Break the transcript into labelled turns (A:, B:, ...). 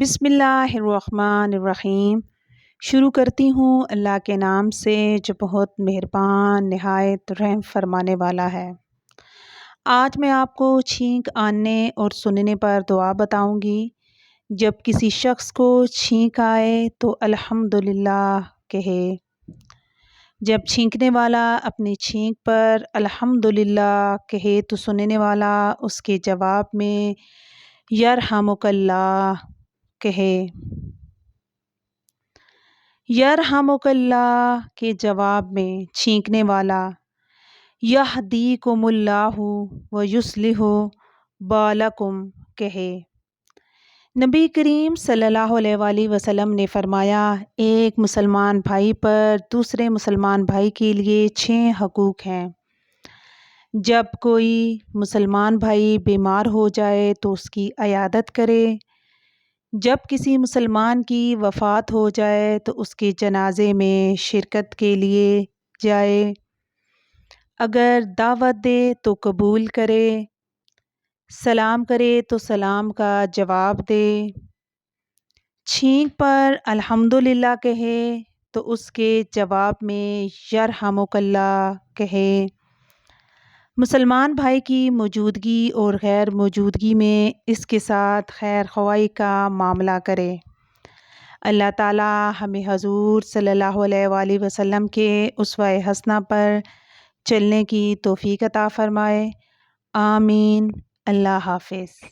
A: بسم اللہ الرحمن الرحیم۔ شروع کرتی ہوں اللہ کے نام سے جو بہت مہربان نہایت رحم فرمانے والا ہے۔ آج میں آپ کو چھینک آنے اور سننے پر دعا بتاؤں گی۔ جب کسی شخص کو چھینک آئے تو الحمدللہ کہے۔ جب چھینکنے والا اپنی چھینک پر الحمدللہ کہے تو سننے والا اس کے جواب میں یرحمک اللہ کہے۔ یرحمک اللہ کے جواب میں چھینکنے والا یہدیکم اللہ ویصلح بالکم کہے۔ نبی کریم صلی اللہ علیہ وآلہ وسلم نے فرمایا، ایک مسلمان بھائی پر دوسرے مسلمان بھائی کے لیے 6 حقوق ہیں۔ جب کوئی مسلمان بھائی بیمار ہو جائے تو اس کی عیادت کرے۔ جب کسی مسلمان کی وفات ہو جائے تو اس کے جنازے میں شرکت کے لیے جائے۔ اگر دعوت دے تو قبول کرے، سلام کرے تو سلام کا جواب دے، چھینک پر الحمدللہ کہے تو اس کے جواب میں یرحمک اللہ کہے۔ مسلمان بھائی کی موجودگی اور غیر موجودگی میں اس کے ساتھ خیر خواہی کا معاملہ کرے۔ اللہ تعالی ہمیں حضور صلی اللہ علیہ وآلہ وسلم کے اسوہ حسنہ پر چلنے کی توفیق عطا فرمائے۔ آمین۔ اللہ حافظ۔